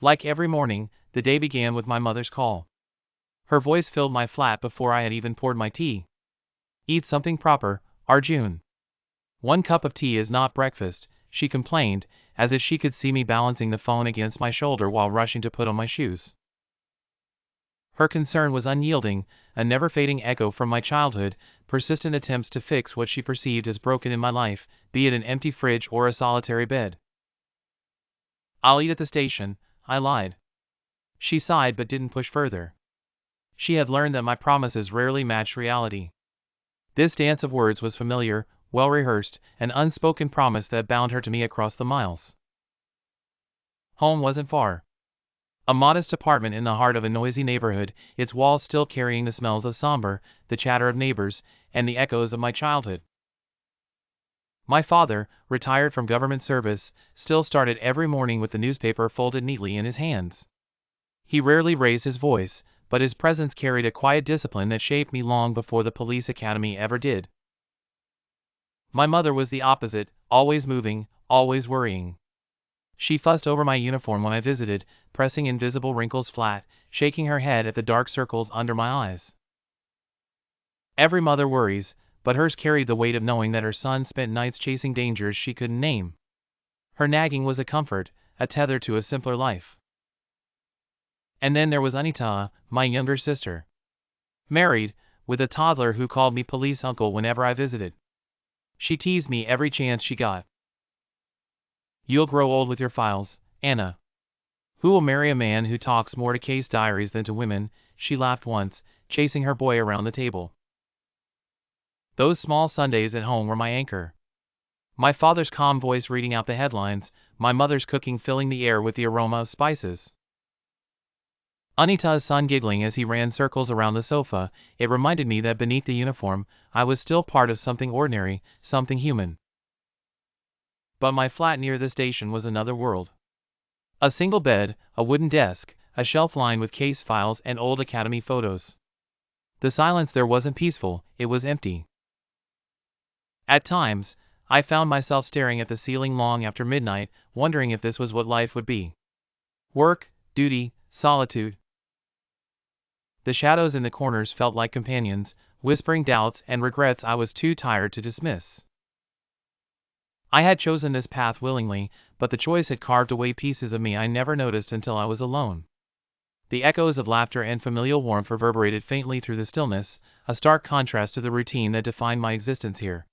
Like every morning, the day began with my mother's call. Her voice filled my flat before I had even poured my tea. Eat something proper, Arjun. One cup of tea is not breakfast, she complained, as if she could see me balancing the phone against my shoulder while rushing to put on my shoes. Her concern was unyielding, a never-fading echo from my childhood, persistent attempts to fix what she perceived as broken in my life, be it an empty fridge or a solitary bed. "I'll eat at the station," I lied. She sighed but didn't push further. She had learned that my promises rarely matched reality. This dance of words was familiar, well-rehearsed, an unspoken promise that bound her to me across the miles. Home wasn't far. A modest apartment in the heart of a noisy neighborhood, its walls still carrying the smells of somber, the chatter of neighbors, and the echoes of my childhood. My father, retired from government service, still started every morning with the newspaper folded neatly in his hands. He rarely raised his voice, but his presence carried a quiet discipline that shaped me long before the police academy ever did. My mother was the opposite, always moving, always worrying. She fussed over my uniform when I visited, pressing invisible wrinkles flat, shaking her head at the dark circles under my eyes. Every mother worries, but hers carried the weight of knowing that her son spent nights chasing dangers she couldn't name. Her nagging was a comfort, a tether to a simpler life. And then there was Anita, my younger sister. Married, with a toddler who called me police uncle whenever I visited. She teased me every chance she got. "You'll grow old with your files, Anna. Who will marry a man who talks more to case diaries than to women?" She laughed once, chasing her boy around the table. Those small Sundays at home were my anchor. My father's calm voice reading out the headlines, my mother's cooking filling the air with the aroma of spices. Anita's son giggling as he ran circles around the sofa, it reminded me that beneath the uniform, I was still part of something ordinary, something human. But my flat near the station was another world. A single bed, a wooden desk, a shelf lined with case files and old academy photos. The silence there wasn't peaceful, it was empty. At times, I found myself staring at the ceiling long after midnight, wondering if this was what life would be. Work, duty, solitude. The shadows in the corners felt like companions, whispering doubts and regrets I was too tired to dismiss. I had chosen this path willingly, but the choice had carved away pieces of me I never noticed until I was alone. The echoes of laughter and familial warmth reverberated faintly through the stillness, a stark contrast to the routine that defined my existence here.